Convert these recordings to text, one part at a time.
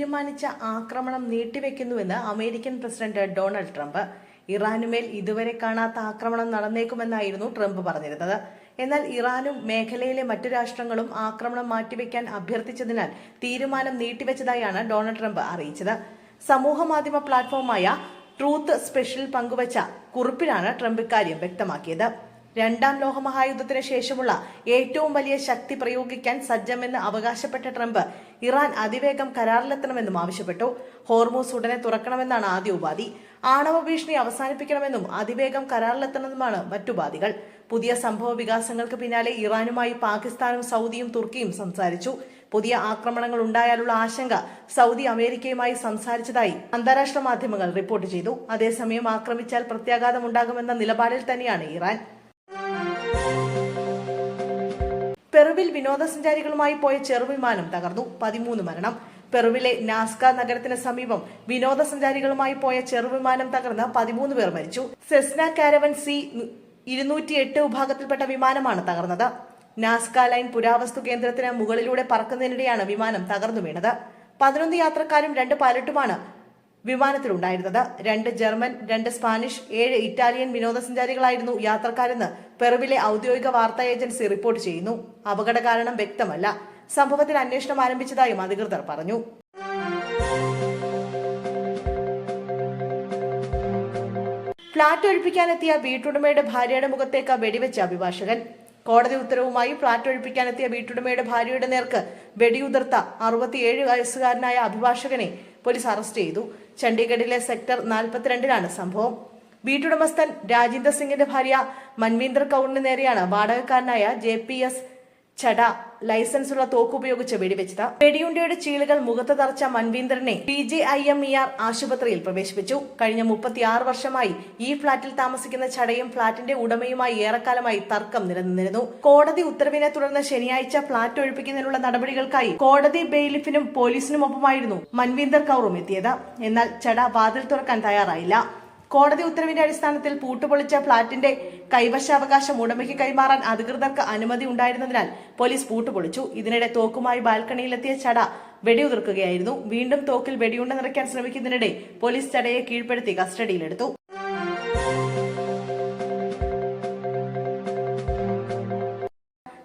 തീരുമാനിച്ച ആക്രമണം നീട്ടിവെക്കുന്നുവെന്ന് American president Donald Trump. ഇറാനുമേൽ ഇതുവരെ കാണാത്ത ആക്രമണം നടന്നേക്കുമെന്നായിരുന്നു ട്രംപ് പറഞ്ഞിരുന്നത്. എന്നാൽ ഇറാനും മേഖലയിലെ മറ്റു രാഷ്ട്രങ്ങളും ആക്രമണം മാറ്റിവെക്കാൻ അഭ്യർത്ഥിച്ചതിനാൽ തീരുമാനം നീട്ടിവെച്ചതായാണ് ഡൊണാൾഡ് ട്രംപ് അറിയിച്ചത്. സമൂഹമാധ്യമ പ്ലാറ്റ്ഫോമായ ട്രൂത്ത് സ്പെഷ്യൽ പങ്കുവച്ച കുറിപ്പിലാണ് ട്രംപ് ഇക്കാര്യം വ്യക്തമാക്കിയത്. രണ്ടാം ലോകമഹായുദ്ധത്തിന് ശേഷമുള്ള ഏറ്റവും വലിയ ശക്തി പ്രയോഗിക്കാൻ സജ്ജമെന്ന് അവകാശപ്പെട്ട ട്രംപ് ഇറാൻ അതിവേഗം കരാറിലെത്തണമെന്നും ആവശ്യപ്പെട്ടു. ഹോർമൂസ് ഉടനെ തുറക്കണമെന്നാണ് ആദ്യ ഉപാധി. ആണവ ഭീഷണി അവസാനിപ്പിക്കണമെന്നും അതിവേഗം കരാറിലെത്തണമെന്നുമാണ് മറ്റുപാധികൾ. പുതിയ സംഭവ വികാസങ്ങൾക്ക് പിന്നാലെ ഇറാനുമായി പാകിസ്ഥാനും സൗദിയും തുർക്കിയും സംസാരിച്ചു. പുതിയ ആക്രമണങ്ങൾ ഉണ്ടായാലുള്ള ആശങ്ക സൗദി അമേരിക്കയുമായി സംസാരിച്ചതായി അന്താരാഷ്ട്ര മാധ്യമങ്ങൾ റിപ്പോർട്ട് ചെയ്തു. അതേസമയം ആക്രമിച്ചാൽ പ്രത്യാഘാതമുണ്ടാകുമെന്ന നിലപാടിൽ തന്നെയാണ് ഇറാൻ. പെറുവിൽ വിനോദസഞ്ചാരികളുമായി പോയ ചെറുവിമാനം തകർന്നു, 13 മരണം. പെറുവിലെ നാസ്ക നഗരത്തിന് സമീപം വിനോദസഞ്ചാരികളുമായി പോയ ചെറുവിമാനം തകർന്ന് 13 പേർ മരിച്ചു. സെസ്ന കാരവൻ C-208 വിഭാഗത്തിൽപ്പെട്ട വിമാനമാണ് തകർന്നത്. നാസ്ക ലൈൻ പുരാവസ്തു കേന്ദ്രത്തിന് മുകളിലൂടെ പറക്കുന്നതിനിടെയാണ് വിമാനം തകർന്നു വീണത്. 11 യാത്രക്കാരും 2 പൈലറ്റുമാണ് വിമാനത്തിലുണ്ടായിരുന്നത്. 2 ജർമ്മൻ, 2 സ്പാനിഷ്, 7 ഇറ്റാലിയൻ വിനോദസഞ്ചാരികളായിരുന്നു യാത്രക്കാരെന്ന് പെറുവിലെ ഔദ്യോഗിക വാർത്താ ഏജൻസി റിപ്പോർട്ട് ചെയ്യുന്നു. അപകട കാരണം വ്യക്തമല്ല. സംഭവത്തിൽ അന്വേഷണം ആരംഭിച്ചതായും അധികൃതർ പറഞ്ഞു. ഫ്ളാറ്റ് ഒഴിപ്പിക്കാനെത്തിയ വീട്ടുടമയുടെ ഭാര്യയുടെ മുഖത്തേക്ക് വെടിവെച്ച അഭിഭാഷകൻ. കോടതി ഉത്തരവുമായി ഫ്ളാറ്റ് ഒഴിപ്പിക്കാനെത്തിയ വീട്ടുടമയുടെ ഭാര്യയുടെ നേർക്ക് വെടിയുതിർത്ത 67 വയസ്സുകാരനായ അഭിഭാഷകനെ പോലീസ് അറസ്റ്റ് ചെയ്തു. ചണ്ഡീഗഡിലെ സെക്ടർ 42-ലാണ് സംഭവം. വീട്ടുടമസ്ഥൻ രാജീന്ദർ സിംഗിന്റെ ഭാര്യ മൻവീന്ദർ കൌറിന് നേരെയാണ് വാടകക്കാരനായ JPS ചഡ ലൈസൻസുള്ള തോക്ക് ഉപയോഗിച്ച് വെടിവെച്ചത്. വെടിയുണ്ടയുടെ ചീളുകൾ മുഖത്ത് തറച്ച മൻവീന്ദറിനെ PGIMER ആശുപത്രിയിൽ പ്രവേശിപ്പിച്ചു. കഴിഞ്ഞ 36 വർഷമായി ഈ ഫ്ളാറ്റിൽ താമസിക്കുന്ന ചടയും ഫ്ളാറ്റിന്റെ ഉടമയുമായി ഏറെക്കാലമായി തർക്കം നിലനിന്നിരുന്നു. കോടതി ഉത്തരവിനെ തുടർന്ന് ശനിയാഴ്ച ഫ്ളാറ്റ് ഒഴിപ്പിക്കുന്നതിനുള്ള നടപടികൾക്കായി കോടതി ബെയിലിഫിനും പോലീസിനുമൊപ്പമായിരുന്നു മൻവീന്ദർ കൌറും എത്തിയത്. എന്നാൽ ചഡ വാതിൽ തുറക്കാൻ തയ്യാറായില്ല. കോടതി ഉത്തരവിന്റെ അടിസ്ഥാനത്തിൽ പൂട്ടുപൊളിച്ച ഫ്ളാറ്റിന്റെ കൈവശാവകാശം ഉടമയ്ക്ക് കൈമാറാൻ അധികൃതർക്ക് അനുമതി ഉണ്ടായിരുന്നതിനാൽ പോലീസ് പൂട്ടുപൊളിച്ചു. ഇതിനിടെ തോക്കുമായി ബാൽക്കണിയിലെത്തിയ ചട വെടിയുതിർക്കുകയായിരുന്നു. വീണ്ടും തോക്കിൽ വെടിയുണ്ട നിറയ്ക്കാൻ ശ്രമിക്കുന്നതിനിടെ പോലീസ് ചടയെ കീഴ്പ്പെടുത്തി കസ്റ്റഡിയിലെടുത്തു.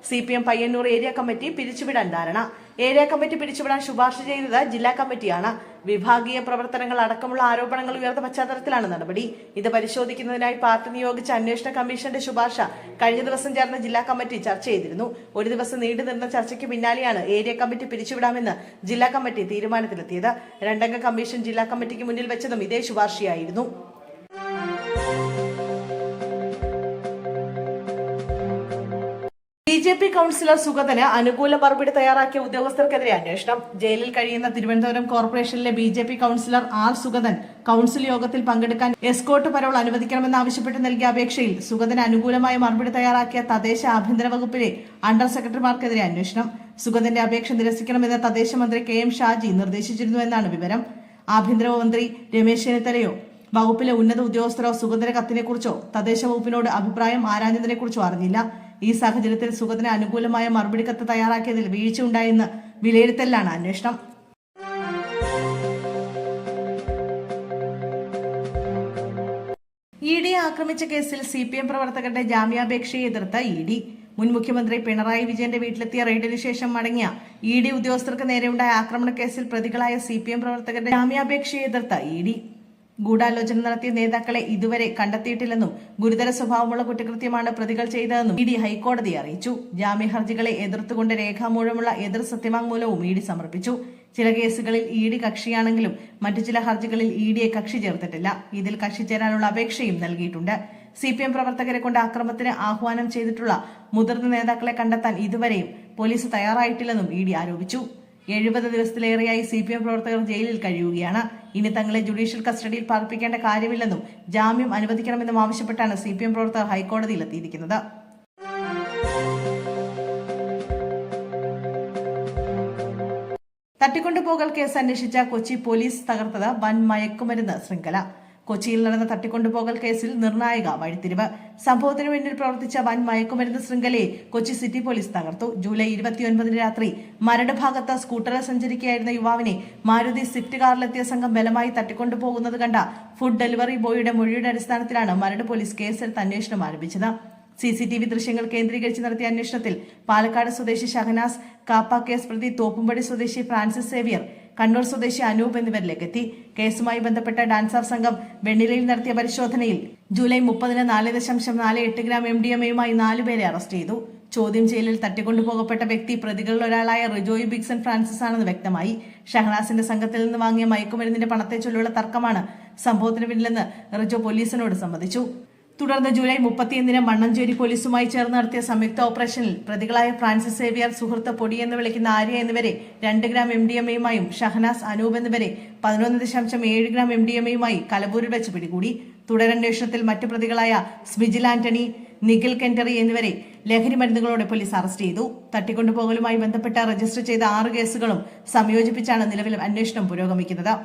CPM പയ്യന്നൂർ ഏരിയ കമ്മിറ്റി പിരിച്ചുവിടാൻ ധാരണ. ഏരിയ കമ്മിറ്റി പിരിച്ചുവിടാൻ ശുപാർശ ചെയ്തത് ജില്ലാ കമ്മിറ്റിയാണ്. വിഭാഗീയ പ്രവർത്തനങ്ങൾ അടക്കമുള്ള ആരോപണങ്ങൾ ഉയർന്ന പശ്ചാത്തലത്തിലാണ് നടപടി. ഇത് പരിശോധിക്കുന്നതിനായി പാർട്ടി നിയോഗിച്ച അന്വേഷണ കമ്മീഷന്റെ ശുപാർശ കഴിഞ്ഞ ദിവസം ചേർന്ന ജില്ലാ കമ്മിറ്റി ചർച്ച ചെയ്തിരുന്നു. ഒരു ദിവസം നീണ്ടുനിന്ന ചർച്ചയ്ക്ക് പിന്നാലെയാണ് ഏരിയ കമ്മിറ്റി പിരിച്ചുവിടാമെന്ന് ജില്ലാ കമ്മിറ്റി തീരുമാനത്തിലെത്തിയത്. 2 അംഗ കമ്മീഷൻ ജില്ലാ കമ്മിറ്റിക്ക് മുന്നിൽ വെച്ചതും ഇതേ ശുപാർശയായിരുന്നു. BJP കൌൺസിലർ സുഗതന് അനുകൂല മറുപടി തയ്യാറാക്കിയ ഉദ്യോഗസ്ഥർക്കെതിരെ അന്വേഷണം. ജയിലിൽ കഴിയുന്ന തിരുവനന്തപുരം കോർപ്പറേഷനിലെ BJP councillor R. Sugathan council യോഗത്തിൽ പങ്കെടുക്കാൻ എസ്കോർട്ട് പരോൾ അനുവദിക്കണമെന്നാവശ്യപ്പെട്ട് നൽകിയ അപേക്ഷയിൽ സുഗതന് അനുകൂലമായ മറുപടി തയ്യാറാക്കിയ തദ്ദേശ ആഭ്യന്തര വകുപ്പിലെ അണ്ടർ സെക്രട്ടറിമാർക്കെതിരെ അന്വേഷണം. സുഗതന്റെ അപേക്ഷ നിരസിക്കണമെന്ന് തദ്ദേശ മന്ത്രി KM ഷാജി നിർദ്ദേശിച്ചിരുന്നുവെന്നാണ് വിവരം. ആഭ്യന്തര മന്ത്രി രമേശ് ചെന്നിത്തലയോ വകുപ്പിലെ ഉന്നത ഉദ്യോഗസ്ഥരോ സുഗതന്റെ കത്തിനെക്കുറിച്ചോ തദ്ദേശ വകുപ്പിനോട് അഭിപ്രായം ആരാഞ്ഞതിനെക്കുറിച്ചോ അറിഞ്ഞില്ല. ഈ സാഹചര്യത്തിൽ സുഗതന് അനുകൂലമായ മറുപടി കത്ത് തയ്യാറാക്കിയതിൽ വീഴ്ച ഉണ്ടായെന്ന് വിലയിരുത്തലാണ് അന്വേഷണം. ED ആക്രമിച്ച കേസിൽ CPM പ്രവർത്തകരുടെ ജാമ്യാപേക്ഷയെ എതിർത്ത ED. മുൻ മുഖ്യമന്ത്രി പിണറായി വിജയന്റെ വീട്ടിലെത്തിയ റെയ്ഡിന് ശേഷം മടങ്ങിയ ED ഉദ്യോഗസ്ഥർക്ക് നേരെയുണ്ടായ ആക്രമണ കേസിൽ പ്രതികളായ CPM പ്രവർത്തകരുടെ ജാമ്യാപേക്ഷയെ എതിർത്ത ED. ഗൂഢാലോചന നടത്തിയ നേതാക്കളെ ഇതുവരെ കണ്ടെത്തിയിട്ടില്ലെന്നും ഗുരുതര സ്വഭാവമുള്ള കുറ്റകൃത്യമാണ് പ്രതികൾ ചെയ്തതെന്നും ED ഹൈക്കോടതിയെ അറിയിച്ചു. ജാമ്യ ഹർജികളെ എതിർത്തുകൊണ്ട് രേഖാമൂലമുള്ള എതിർ സത്യവാങ്മൂലവും ED സമർപ്പിച്ചു. ചില കേസുകളിൽ ED കക്ഷിയാണെങ്കിലും മറ്റു ചില ഹർജികളിൽ EDയെ കക്ഷി ചേർത്തിട്ടില്ല. ഇതിൽ കക്ഷി ചേരാനുള്ള അപേക്ഷയും നൽകിയിട്ടുണ്ട്. CPM പ്രവർത്തകരെ കൊണ്ട് അക്രമത്തിന് ആഹ്വാനം ചെയ്തിട്ടുള്ള മുതിർന്ന നേതാക്കളെ കണ്ടെത്താൻ ഇതുവരെയും പോലീസ് തയ്യാറായിട്ടില്ലെന്നും ED ആരോപിച്ചു. 70 ദിവസത്തിലേറെയായി CPM പ്രവർത്തകർ ജയിലിൽ കഴിയുകയാണ്. ഇനി തങ്ങളെ ജുഡീഷ്യൽ കസ്റ്റഡിയിൽ പാർപ്പിക്കേണ്ട കാര്യമില്ലെന്നും ജാമ്യം അനുവദിക്കണമെന്നും ആവശ്യപ്പെട്ടാണ് CPM പ്രവർത്തകർ ഹൈക്കോടതിയിലെത്തിയിരിക്കുന്നത്. തട്ടിക്കൊണ്ടുപോകൽ കേസ് അന്വേഷിച്ച കൊച്ചി പോലീസ് തകർത്തത് വൻ മയക്കുമരുന്ന് ശൃംഖല. കൊച്ചിയിൽ നടന്ന തട്ടിക്കൊണ്ടുപോകൽ കേസിൽ നിർണായക വഴിത്തിരിവ്. സംഭവത്തിനു പിന്നിൽ പ്രവർത്തിച്ച വൻ മയക്കുമരുന്ന് ശൃംഖലയെ കൊച്ചി സിറ്റി പോലീസ് തകർത്തു. ജൂലൈ 29 രാത്രി മരട് ഭാഗത്ത് സ്കൂട്ടറിൽ സഞ്ചരിക്കുകയായിരുന്ന യുവാവിനെ മാരുതി സ്വിഫ്റ്റ് കാറിലെത്തിയ സംഘം ബലമായി തട്ടിക്കൊണ്ടുപോകുന്നത് കണ്ട ഫുഡ് ഡെലിവറി ബോയുടെ മൊഴിയുടെ അടിസ്ഥാനത്തിലാണ് മരട് പോലീസ് കേസെടുത്ത് അന്വേഷണം ആരംഭിച്ചത്. CCTV ദൃശ്യങ്ങൾ കേന്ദ്രീകരിച്ച് നടത്തിയ അന്വേഷണത്തിൽ പാലക്കാട് സ്വദേശി ഷഹനാസ്, കാപ്പ കേസ് പ്രതി തോപ്പുംപടി സ്വദേശി ഫ്രാൻസിസ് സേവിയർ, കണ്ണൂർ സ്വദേശി അനൂപ് എന്നിവരിലേക്കെത്തി. കേസുമായി ബന്ധപ്പെട്ട ഡാൻസർ സംഘം വെണ്ണിലയിൽ നടത്തിയ പരിശോധനയിൽ ജൂലൈ 30-ന് 4.48 ഗ്രാം MDMA-യുമായി 4 പേരെ അറസ്റ്റ് ചെയ്തു. ചോദ്യം ചെയ്യലിൽ തട്ടിക്കൊണ്ടുപോകപ്പെട്ട വ്യക്തി പ്രതികളിൽ ഒരാളായ റിജോയ് ബിക്സൺ ഫ്രാൻസിസ് ആണെന്ന് വ്യക്തമായി. ഷഹനാസിന്റെ സംഘത്തിൽ നിന്ന് വാങ്ങിയ മയക്കുമരുന്നിന്റെ പണത്തെ ചൊല്ലിയുള്ള തർക്കമാണ് സംഭവത്തിന് പിന്നിലെന്ന് റിജോ പോലീസിനോട് സമ്മതിച്ചു. തുടർന്ന് ജൂലൈ 31-ന് മണ്ണഞ്ചേരി പോലീസുമായി ചേർന്ന് നടത്തിയ സംയുക്ത ഓപ്പറേഷനിൽ പ്രതികളായ ഫ്രാൻസിസ് സേവിയർ, സുഹൃത്ത് പൊടി എന്ന് വിളിക്കുന്ന ആര്യ എന്നിവരെ 2 ഗ്രാം MDMA-യുമായും ഷഹനാസ്, അനൂപ് എന്നിവരെ 11.7 ഗ്രാം MDMA-യുമായി കലബൂരിൽ വെച്ച് പിടികൂടി. തുടരന്വേഷണത്തിൽ മറ്റു പ്രതികളായ സ്മിജിൽ ആന്റണി, നിഖിൽ കെന്ററി എന്നിവരെ ലഹരി മരുന്നുകളോടെ പോലീസ് അറസ്റ്റ് ചെയ്തു. തട്ടിക്കൊണ്ടുപോകലുമായി ബന്ധപ്പെട്ട രജിസ്റ്റർ ചെയ്ത 6 കേസുകളും സംയോജിപ്പിച്ചാണ് നിലവിൽ അന്വേഷണം പുരോഗമിക്കുന്നത്.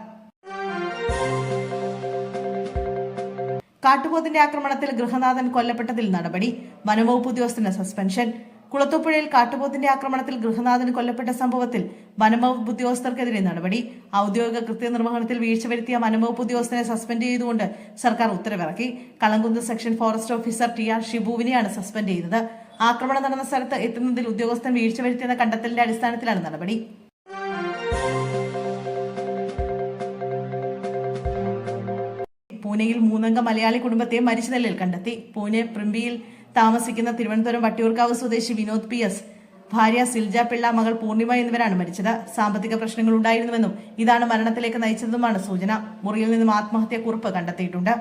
കാട്ടുപോത്തിന്റെ ആക്രമണത്തിൽ ഗൃഹനാഥൻ കൊല്ലപ്പെട്ടതിൽ നടപടി. വനംവകുപ്പ് ഉദ്യോഗസ്ഥന് സസ്പെൻഷൻ. കുളത്തൂപ്പുഴയിൽ കാട്ടുപോത്തിന്റെ ആക്രമണത്തിൽ ഗൃഹനാഥൻ കൊല്ലപ്പെട്ട സംഭവത്തിൽ വനംവകുപ്പ് ഉദ്യോഗസ്ഥർക്കെതിരെ നടപടി. ഔദ്യോഗിക കൃത്യനിർവഹണത്തിൽ വീഴ്ച വരുത്തിയ വനംവകുപ്പ് ഉദ്യോഗസ്ഥനെ സസ്പെൻഡ് ചെയ്തുകൊണ്ട് സർക്കാർ ഉത്തരവിറക്കി. Kalankunnu section forest officer TR ഷിബുവിനെയാണ് സസ്പെൻഡ് ചെയ്തത്. ആക്രമണം നടന്ന സ്ഥലത്ത് എത്തുന്നതിൽ ഉദ്യോഗസ്ഥൻ വീഴ്ച വരുത്തിയെന്ന കണ്ടെത്തലിന്റെ അടിസ്ഥാനത്തിലാണ് നടപടി. പൂനെയിൽ 3-അംഗ മലയാളി കുടുംബത്തെ മരിച്ച നിലയിൽ കണ്ടെത്തി. പൂനെ പ്രിംബിയിൽ താമസിക്കുന്ന തിരുവനന്തപുരം വട്ടിയൂർക്കാവ് സ്വദേശി വിനോദ് PS, ഭാര്യ സിൽജ പിള്ള, മകൾ പൂർണിമ എന്നിവരാണ് മരിച്ചത്. സാമ്പത്തിക പ്രശ്നങ്ങൾ ഉണ്ടായിരുന്നുവെന്നും ഇതാണ് മരണത്തിലേക്ക് നയിച്ചതെന്നുമാണ് സൂചന. മുറിയിൽ നിന്നും ആത്മഹത്യാ കുറിപ്പ് കണ്ടെത്തിയിട്ടുണ്ട്.